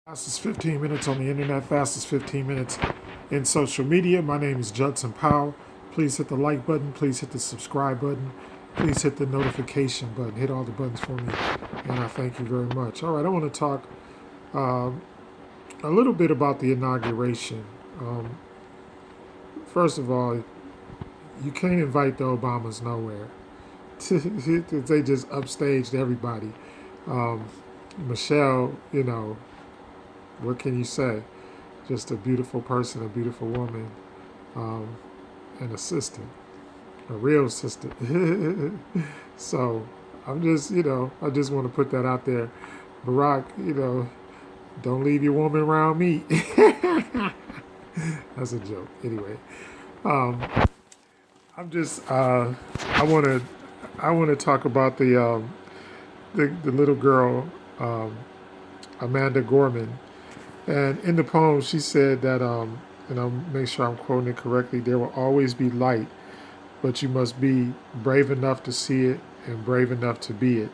Fastest 15 minutes on the internet, fastest 15 minutes in social media. My name is Judson Powell. Please hit the like button. Please hit the subscribe button. Please hit the notification button. Hit all the buttons for me. And I thank you very much. All right, I want to talk a little bit about the inauguration. First of all, you can't invite the Obamas nowhere. They just upstaged everybody. Michelle, what can you say? Just a beautiful person, a beautiful woman, an assistant, a real assistant. So I just want to put that out there. Barack, don't leave your woman around me. That's a joke. Anyway, um, I'm just, I want to talk about the little girl, Amanda Gorman. And in the poem, she said that, and I'll make sure I'm quoting it correctly, there will always be light, but you must be brave enough to see it and brave enough to be it.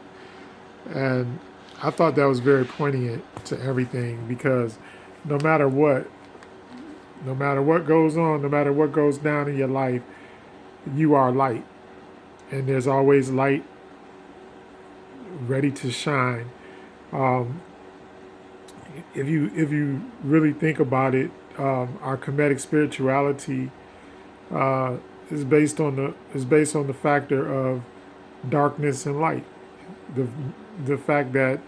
And I thought that was very poignant to everything because no matter what, no matter what goes on, no matter what goes down in your life, you are light. And there's always light ready to shine. Um, if you really think about it, our Kemetic spirituality uh, is based on the factor of darkness and light. The the fact that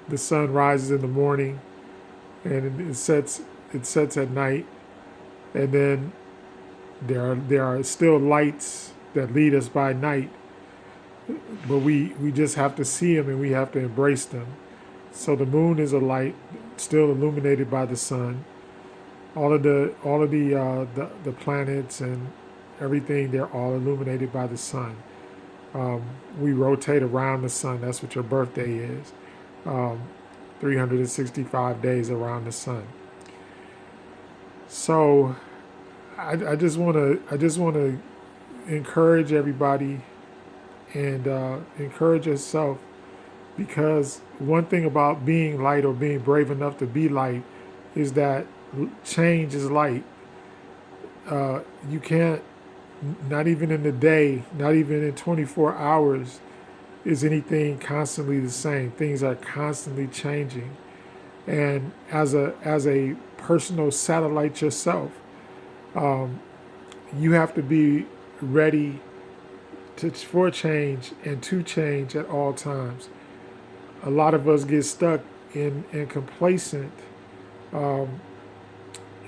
the sun rises in the morning and it sets at night, and then there are still lights that lead us by night, but we just have to see them and we have to embrace them. So the moon is a light, still illuminated by the sun. All of the planets and everything, they're all illuminated by the sun. We rotate around the sun. That's what your birthday is. Um, 365 days around the sun. So I just want to encourage everybody and encourage yourself, because one thing about being light or being brave enough to be light is that change is light. You can't, not even in the day, not even in 24 hours, is anything constantly the same. Things are constantly changing. And as a personal satellite yourself, um, you have to be ready for change and to change at all times. A lot of us get stuck in complacent um,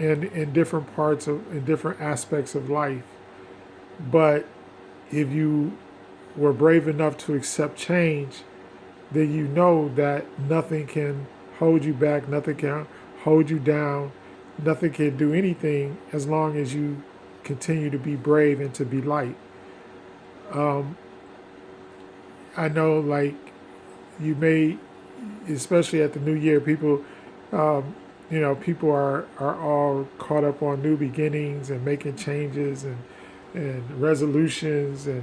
in different in different aspects of life. But if you were brave enough to accept change, then you know that nothing can hold you back, nothing can hold you down, nothing can do anything as long as you continue to be brave and to be light. Um, I know, like, you may, especially at the new year, um, people are all caught up on new beginnings and making changes and resolutions and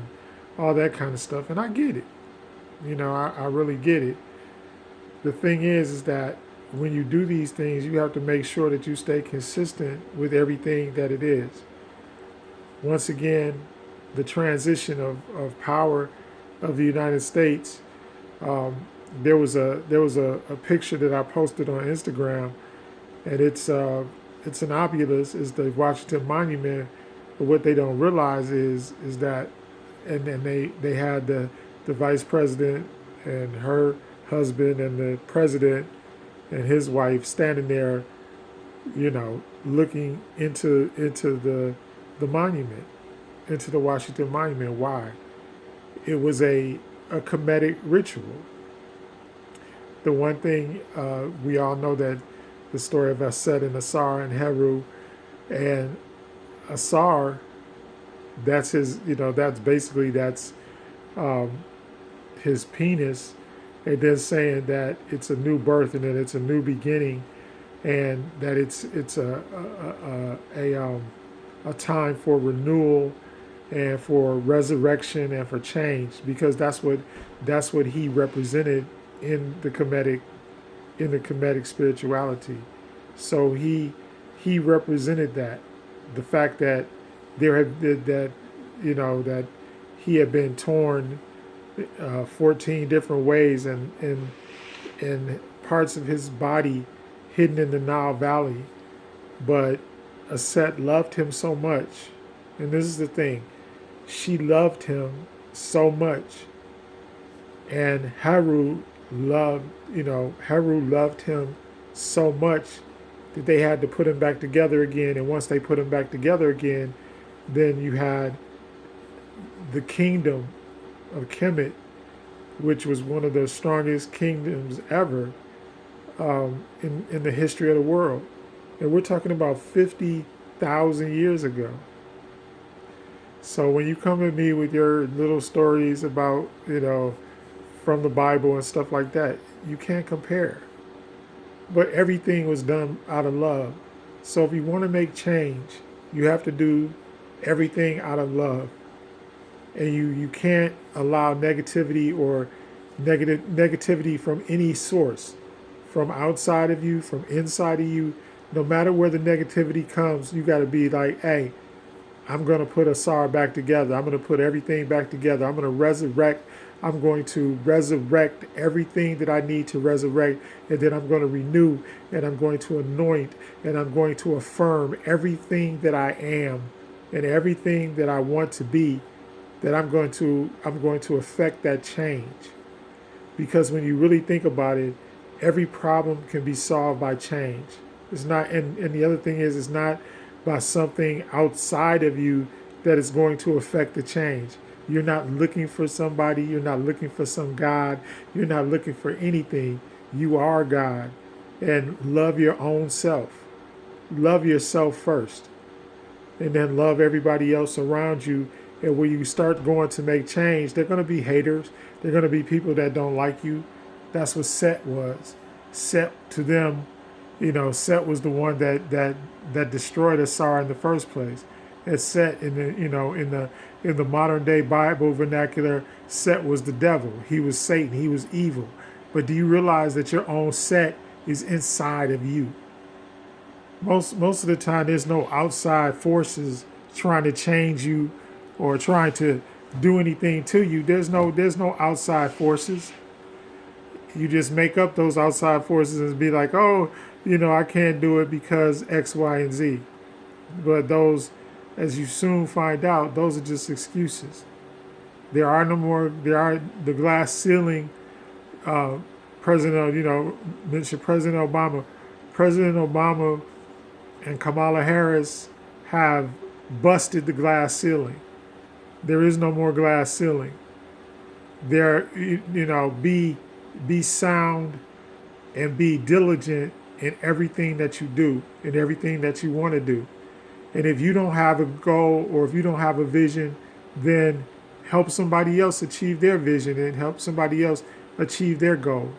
all that kind of stuff. And I get it. I really get it. The thing is that when you do these things, you have to make sure that you stay consistent with everything that it is. Once again, the transition of power of the United States, um, there was a picture that I posted on Instagram, and it's an obelisk, it's the Washington Monument. But what they don't realize is that, and then they had the vice president and her husband and the president and his wife standing there, looking into the monument, into the Washington Monument. Why? It was a Kemetic ritual. The one thing, we all know that the story of Aset and Asar and Heru, and Asar, that's his, that's um, his penis, and then saying that it's a new birth and that it's a new beginning, and that it's a time for renewal and for resurrection and for change, because that's what he represented in the Kemetic in the Kemetic spirituality. So he represented that, the fact that there had that that he had been torn 14 different ways, and parts of his body hidden in the Nile Valley. But Aset loved him so much, and this is the thing, she loved him so much, and Heru loved him so much that they had to put him back together again. And once they put him back together again, then you had the kingdom of Kemet, which was one of the strongest kingdoms ever in the history of the world. And we're talking about 50,000 years ago. So when you come at me with your little stories about, from the Bible and stuff like that, you can't compare. But everything was done out of love. So if you want to make change, you have to do everything out of love. And you can't allow negativity or negativity from any source, from outside of you, from inside of you. No matter where the negativity comes, you got to be like, hey, I'm going to put Asar back together. I'm going to put everything back together. I'm going to resurrect everything that I need to resurrect, and then I'm going to renew, and I'm going to anoint, and I'm going to affirm everything that I am and everything that I want to be, that I'm going to affect that change. Because when you really think about it, every problem can be solved by change. It's not, and the other thing is, it's not by something outside of you that is going to affect the change. You're not looking for somebody. You're not looking for some God. You're not looking for anything. You are God. And love your own self. Love yourself first. And then love everybody else around you. And when you start going to make change, they're going to be haters. They're going to be people that don't like you. That's what Set was. Set, to them, Set was the one that destroyed Asar in the first place. As Set in the modern day Bible vernacular, Set was the devil. He was Satan. He was evil. But do you realize that your own Set is inside of you? Most of the time, there's no outside forces trying to change you or trying to do anything to you. There's no outside forces. You just make up those outside forces and be like, oh, I can't do it because X, Y, and Z. But those, as you soon find out, those are just excuses. There are no more. There are the glass ceiling. Mentioned President Obama. President Obama and Kamala Harris have busted the glass ceiling. There is no more glass ceiling. Be sound and be diligent in everything that you do, in everything that you want to do. And if you don't have a goal or if you don't have a vision, then help somebody else achieve their vision and help somebody else achieve their goal.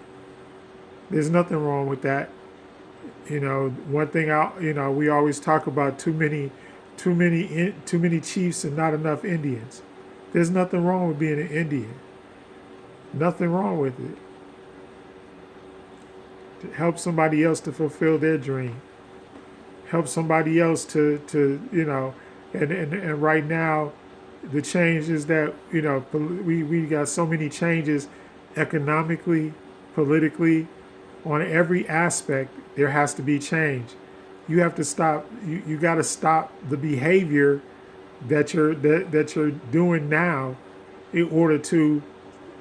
There's nothing wrong with that. One thing we always talk about too many chiefs and not enough Indians. There's nothing wrong with being an Indian. Nothing wrong with it. To help somebody else to fulfill their dream. Help somebody else to and right now the change is that we got so many changes economically, politically, on every aspect. There has to be change. You have to stop. You got to stop the behavior that you're doing now in order to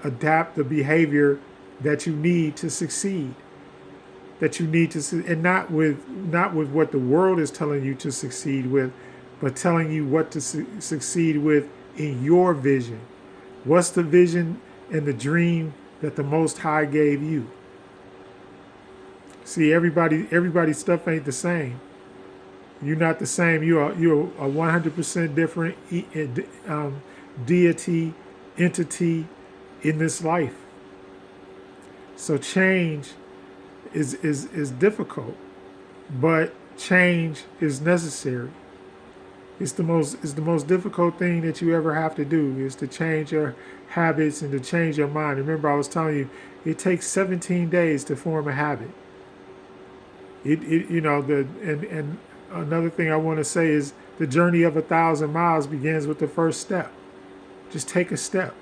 adapt the behavior that you need to succeed. And not with what the world is telling you to succeed with, but telling you what to succeed with in your vision. What's the vision and the dream that the Most High gave you? See, everybody's stuff ain't the same. You're not the same. You're a 100% different deity, entity in this life. So change is difficult, but change is necessary. It's the most difficult thing that you ever have to do, is to change your habits and to change your mind. Remember, I was telling you, it takes 17 days to form a habit. And another thing I want to say is the journey of 1,000 miles begins with the first step. Just take a step.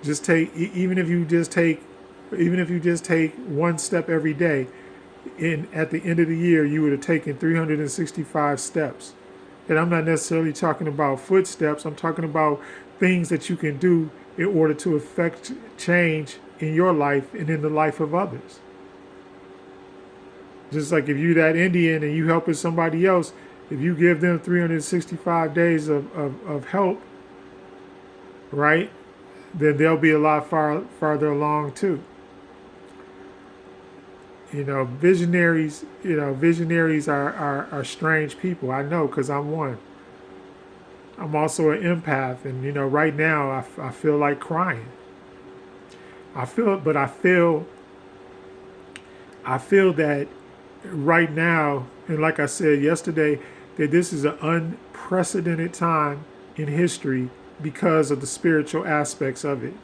Just take, even if you just take one step every day, at the end of the year, you would have taken 365 steps. And I'm not necessarily talking about footsteps. I'm talking about things that you can do in order to affect change in your life and in the life of others. Just like if you're that Indian and you helping somebody else, if you give them 365 days of help, right, then they'll be a lot farther along too. Visionaries are strange people. I know, because I'm one. I'm also an empath, and right now I feel like crying. I feel that right now, and like I said yesterday, that this is an unprecedented time in history because of the spiritual aspects of it.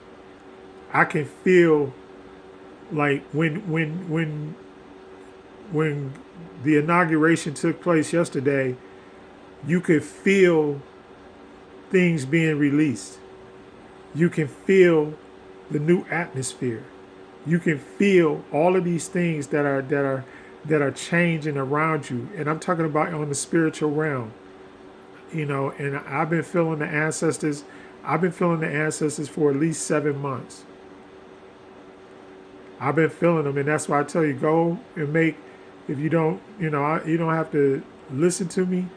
I can feel like when the inauguration took place yesterday, you could feel things being released. You can feel the new atmosphere. You can feel all of these things that are changing around you. And I'm talking about on the spiritual realm. And I've been feeling the ancestors. I've been feeling the ancestors for at least 7 months. I've been feeling them, and that's why I tell you, go and make. If you don't, you don't have to listen to me,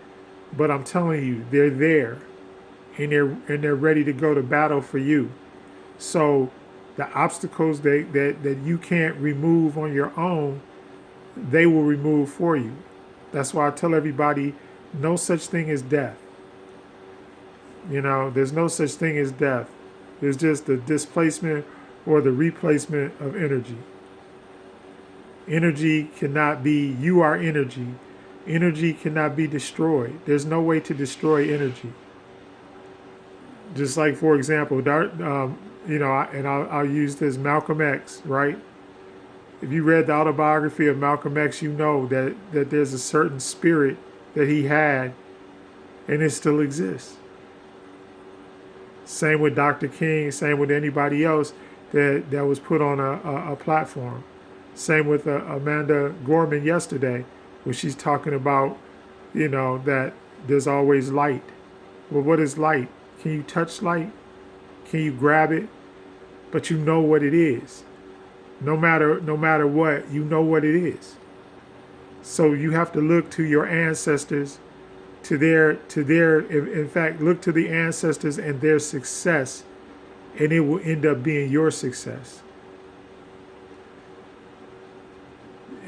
but I'm telling you, they're there, and they're ready to go to battle for you. So the obstacles that you can't remove on your own, they will remove for you. That's why I tell everybody, no such thing as death. There's no such thing as death. There's just the displacement or the replacement of energy. Energy cannot be, you are energy. Energy cannot be destroyed. There's no way to destroy energy. Just like, for example, I'll use this Malcolm X, right? If you read the autobiography of Malcolm X, you know that there's a certain spirit that he had, and it still exists. Same with Dr. King, same with anybody else that was put on a platform. Same with Amanda Gorman yesterday, where she's talking about, that there's always light. Well, what is light? Can you touch light? Can you grab it? But you know what it is. No matter what, you know what it is. So you have to look to your ancestors, in fact, look to the ancestors and their success, and it will end up being your success.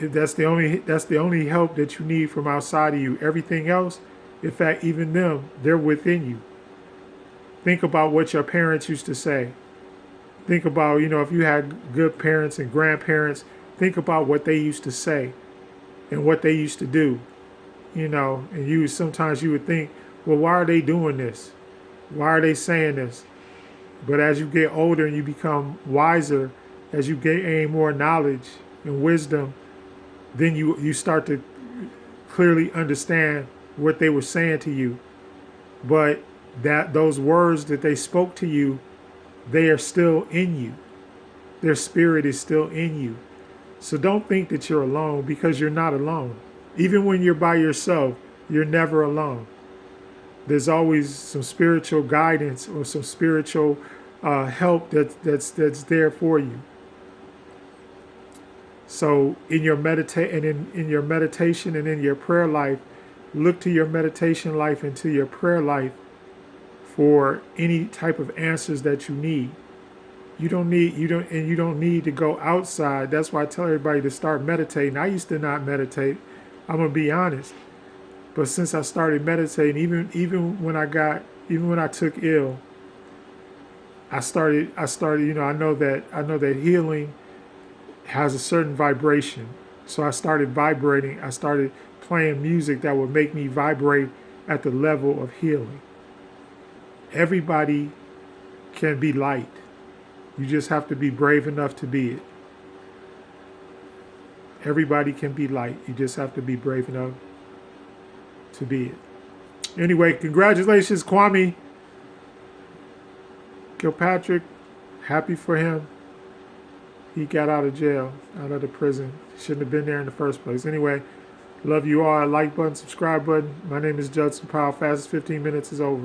That's the only help that you need from outside of you. Everything else, in fact, even them, they're within you. Think about what your parents used to say. Think about, if you had good parents and grandparents, think about what they used to say and what they used to do. And sometimes you would think, well, why are they doing this? Why are they saying this? But as you get older and you become wiser, as you gain more knowledge and wisdom, then you start to clearly understand what they were saying to you. But that those words that they spoke to you, they are still in you. Their spirit is still in you. So don't think that you're alone, because you're not alone. Even when you're by yourself, you're never alone. There's always some spiritual guidance or some spiritual help that's there for you. So in your in your meditation and in your prayer life, look to your meditation life and to your prayer life for any type of answers that you need. You don't need to go outside. That's why I tell everybody to start meditating. I used to not meditate. I'm gonna be honest. But since I started meditating, even when I took ill, I started, I know that healing has a certain vibration. So I started vibrating. I started playing music that would make me vibrate at the level of healing. Everybody can be light. You just have to be brave enough to be it. Everybody can be light. You just have to be brave enough to be it. Anyway, congratulations, Kwame Kilpatrick. Happy for him. He got out of jail, out of the prison. Shouldn't have been there in the first place. Anyway, love you all. Like button, subscribe button. My name is Judson Powell. Fastest 15 minutes is over.